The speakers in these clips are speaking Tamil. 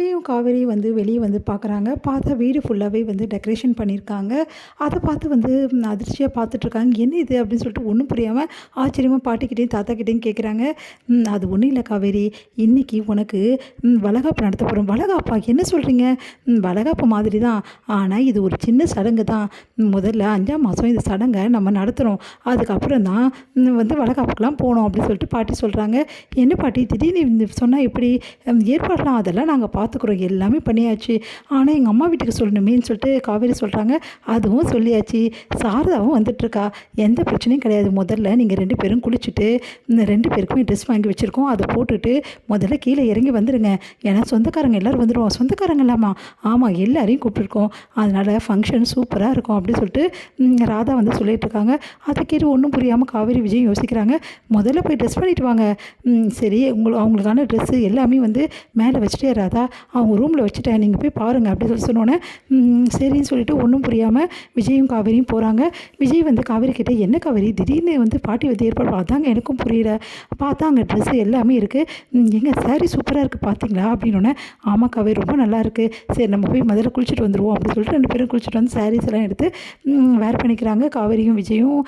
விஜயும் காவேரியும் வந்து வெளிய வந்து பார்க்குறாங்க. பார்த்தா வீடு ஃபுல்லாவே வந்து டெக்கரேஷன் பண்ணியிருக்காங்க. அத பார்த்து வந்து அதிர்ச்சியா பார்த்துட்ருக்காங்க. "என்ன இது?" அப்படின்னு சொல்லிட்டு ஒண்ணும் புரியாம ஆச்சரியமா பாட்டிக்கிட்டயும், தாத்தாக்கிட்டயும் கேட்குறாங்க. அது ஒண்ணும் இல்ல காவேரி. இன்னைக்கு உனக்கு வளைகாப்பு நடத்த போறோம்." "வளைகாப்பா? என்ன சொல்றீங்க?" வளைகாப்பு மாதிரி தான். ஆனா இது ஒரு சின்ன சடங்கு தான். முதல்ல 5ஆம் மாசம் இந்த சடங்க நம்ம நடத்துறோம். அதுக்கப்புறம் தான் வந்து வளைகாப்புக்குலாம் போணும்." அப்படின்னு சொல்லிட்டு பாட்டி சொல்றாங்க. "என்ன பாட்டி திடீர்னு சொன்னா எப்படி? ஏற்பாடுலாம் அதெல்லாம் நாங்க பார்த்துக்குறோம். எல்லாமே பண்ணியாச்சு. ஆனா, எங்க அம்மா வீட்டுக்கு சொல்லணுமேன்னு சொல்லிட்டு காவேரி சொல்றாங்க. அதுவும் சொல்லியாச்சு. சாரதாவும் வந்துட்டுருக்கா. எந்த பிரச்சனையும் கிடையாது. முதல்ல நீங்க 2 பேரும் குளிச்சுட்டு, 2 பேருக்குமே ட்ரெஸ் வாங்கி வச்சிருக்கோம். அத போட்டுட்டு முதல்ல கீழ இறங்கி வந்துருங்க. ஏன்னா சொந்தக்காரங்க எல்லாரும் வந்துருவோம். சொந்தக்காரங்களாமா? ஆமா, எல்லாரையும் கூப்பிட்டுருக்கோம். அதனால ஃபங்க்ஷன் சூப்பரா இருக்கும்." அப்படின்னு சொல்லிட்டு ராதா வந்து சொல்லிட்டுருக்காங்க. அத கேட்டு ஒண்ணும் புரியாம காவேரி, விஜயும் யோசிக்கிறாங்க. முதல்ல போய் ட்ரெஸ் பண்ணிட்டு வாங்க. சரி அவங்களுக்கான ட்ரெஸ்ஸு எல்லாமே வந்து மேல வச்சுட்டே ராதா, அவங்க ரூம்ல வச்சுட்டேன். நீங்க போய் பாருங்க." அப்படின்னு சொல்லி சொன்னோனே, சரின்னு சொல்லிட்டு ஒண்ணும் புரியாம விஜயும் காவேரியும் போறாங்க. விஜய் வந்து காவேரி கிட்ட, "என்ன காவேரி திடீர்னு வந்து பாட்டி வந்து ஏற்பாடு அதாங்க எனக்கும் புரியல. பார்த்தா அங்க ட்ரெஸ்ஸு எல்லாமே இருக்கு. ஏங்க சாரி சூப்பரா இருக்கு பார்த்தீங்களா?" அப்படின்னோனே, "ஆமா காவேரி ரொம்ப நல்லாயிருக்கு. சரி நம்ம போய் முதல்ல குளிச்சுட்டு வந்துருவோம்." அப்படின்னு சொல்லிட்டு 2 பேரும் குளிச்சுட்டு வந்து சாரீஸ் எல்லாம் எடுத்து வேர் பண்ணிக்கிறாங்க. காவேரியும் விஜயும்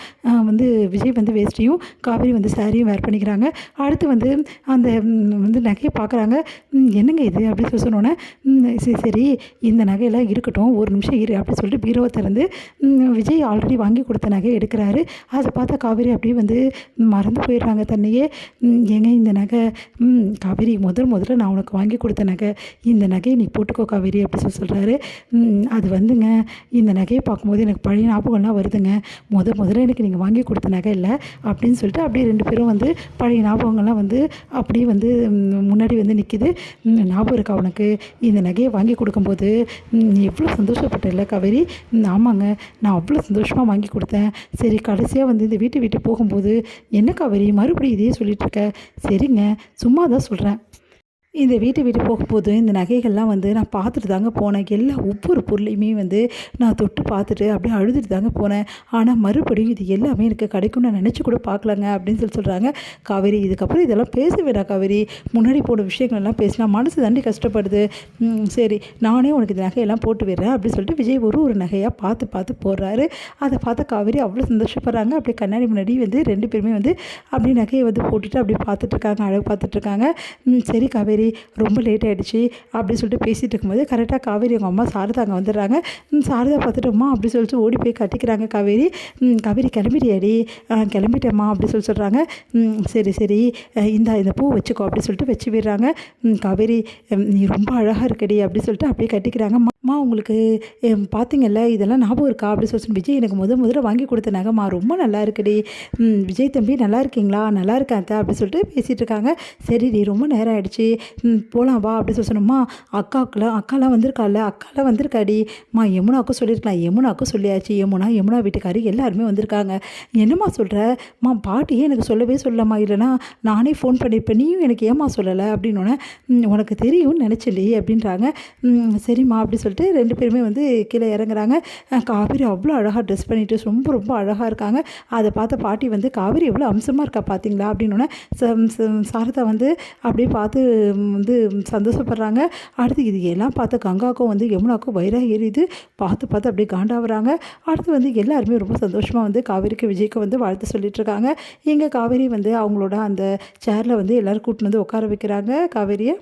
வந்து விஜய் வந்து வேஷ்டியும், காவேரி வந்து சாரியும் வேர் பண்ணிக்கிறாங்க. அடுத்து வந்து அந்த வந்து நகைய பார்க்குறாங்க. "என்னங்க இது?" அப்படின்னு சொல்லி சொன்னோனே, சரி சரி இந்த நகையெல்லாம் இருக்கட்டும். ஒரு நிமிஷம் இரு." அப்படின்னு சொல்லிட்டு பீரோவ திறந்து விஜய் ஆல்ரெடி வாங்கி கொடுத்த நகைய எடுக்கிறாரு. அத பார்த்தா காவேரி அப்படியே வந்து மறந்து போயிடுறாங்க தன்னையே. "ஏங்க இந்த நகை காவேரி முதல்ல நான் உனக்கு வாங்கி கொடுத்த நகை. இந்த நகைய நீ போட்டுக்கோ காவேரி." அப்படி சொல்றாரு. அது வந்துங்க, இந்த நகைய பார்க்கும்போது எனக்கு பழைய ஞாபகம்லாம் வருதுங்க. முதல்ல எனக்கு நீங்க வாங்கி கொடுத்த நகை இல்ல." அப்படின்னு சொல்லிட்டு அப்படியே 2 பேரும் வந்து பழைய ஞாபகங்கள்லாம் வந்து அப்படியே வந்து முன்னாடி வந்து நிக்குது. "ஞாபகம் இருக்கா உனக்கு? இந்த நகைய வாங்கி கொடுக்கும்போது நீ எவ்வளோ சந்தோஷப்பட்டல்ல காவேரி?" "ஆமாங்க, நான் அவ்வளோ சந்தோஷமா வாங்கி கொடுத்தேன்." "சரி கடைசியா வந்து இந்த வீட்ட விட்டு போகும்போது, என்ன காவேரி மறுபடியும் இதையே சொல்லிட்டு இருக்க?" "சரிங்க, சும்மா தான் சொல்றேன். இந்த வீட்டை விட்டு போகும்போது இந்த நகைகள்லாம் வந்து நான் பார்த்துட்டு தாங்க போனேன். ஒவ்வொரு பொருளையுமே வந்து நான் தொட்டு பார்த்துட்டு அப்படியே அழுதுட்டு தாங்க போனேன். ஆனால் மறுபடியும் இது எல்லாமே எனக்கு கிடைக்கும்னு நான் நினச்சி கூட பார்க்கலங்க." அப்படின்னு சொல்கிறாங்க. "காவேரி இதுக்கப்புறம் இதெல்லாம் பேச வேணாம் காவேரி. முன்னாடி போன விஷயங்கள்லாம் பேசினா மனசு தாண்டி கஷ்டப்படுது. சரி நானே உனக்கு இந்த நகையெல்லாம் போட்டு விடுறேன்." அப்படின்னு சொல்லிட்டு விஜய் ஒரு நகையாக பார்த்து பார்த்து போடுறாரு. அதை பார்த்து காவேரி அவ்வளோ சந்தோஷப்படுறாங்க. அப்படியே கண்ணாடி முன்னாடி வந்து 2 பேருமே வந்து அப்படியே நகையை வந்து போட்டுட்டு அப்படியே பார்த்துட்ருக்காங்க, அழகு பார்த்துட்ருக்காங்க. "சரி காவேரி ரொம்ப லேட் ஆகிடுச்சு." அப்படி சொல்லிட்டு பேசிகிட்டு இருக்கும்போது கரெக்டாக காவேரி அவங்க அம்மா சாரதா அங்கே வந்துடுறாங்க. சாரதா பார்த்துட்டோம்மா அப்படி சொல்லிட்டு ஓடி போய் கட்டிக்கிறாங்க காவேரி. "காவேரி கிளம்பிட்டியாடி?" கிளம்பிட்டேம்மா." அப்படி சொல்கிறாங்க. சரி சரி இந்த பூ வச்சுக்கோ." அப்படி சொல்லிட்டு வச்சு விடுறாங்க. "காவேரி நீ ரொம்ப அழகாக இருக்கடி." அப்படி சொல்லிட்டு அப்படியே கட்டிக்கிறாங்க. "அம்மா உங்களுக்கு பார்த்தீங்கல்ல இதெல்லாம் ஞாபகம் இருக்கா?" அப்படி சொல்லி, "விஜய் எனக்கு முதல்ல வாங்கி கொடுத்த நகைம்மா, ரொம்ப நல்லா இருக்குடி." "விஜய் தம்பி நல்லா இருக்கீங்களா?" "நல்லா இருக்கேன் அத்தை." அப்படி சொல்லிட்டு பேசிகிட்டு இருக்காங்க. "சரிடி ரொம்ப நேரம் ஆகிடுச்சு, போகலாம் வா." அப்படி சொன்னோம்மா, அக்காலாம் வந்திருக்காள்ல, அக்காலாம் வந்திருக்காடி." யமுனாவுக்கும் சொல்லியிருக்கலாம்." யமுனாவுக்கும் சொல்லியாச்சு. யமுனா வீட்டுக்காரி எல்லாருமே வந்திருக்காங்க." "என்னம்மா சொல்கிற?" பாட்டியே எனக்கு சொல்லவே சொல்லம்மா. இல்லைனா நானே ஃபோன் பண்ணியிருப்பேன். நீயும் எனக்கு ஏம்மா சொல்லலை?" அப்படின்னோடனே, "உனக்கு தெரியும்னு நினச்சேன்டி." அப்படின்றாங்க. "சரிம்மா." அப்படி சொல்லிட்டு 2 பேருமே வந்து கீழே இறங்குறாங்க. காவேரி அவ்வளோ அழகாக ட்ரெஸ் பண்ணிட்டு ரொம்ப அழகாக இருக்காங்க. அதை பார்த்த பாட்டி வந்து, "காவேரி எவ்வளோ அம்சமாக இருக்கா பார்த்தீங்களா?" அப்படின்னோடனே சாரதா வந்து அப்படியே பார்த்து வந்து சந்தோஷப்படுறாங்க. அடுத்து இது எல்லாம் பார்த்த கங்காவுக்கும் வந்து யமுனாவுக்கும் வயிறாக எரியுது. பார்த்து அப்படியே காண்டாகிறாங்க. அடுத்து வந்து எல்லாருமே ரொம்ப சந்தோஷமாக வந்து காவேரிக்கு விஜய்க்கு வந்து வாழ்த்து சொல்லிட்டுருக்காங்க. இங்கே காவேரி வந்து அவங்களோட அந்த சேரில் வந்து எல்லோரும் கூட்டின்னு வந்து உட்கார வைக்கிறாங்க காவேரியை.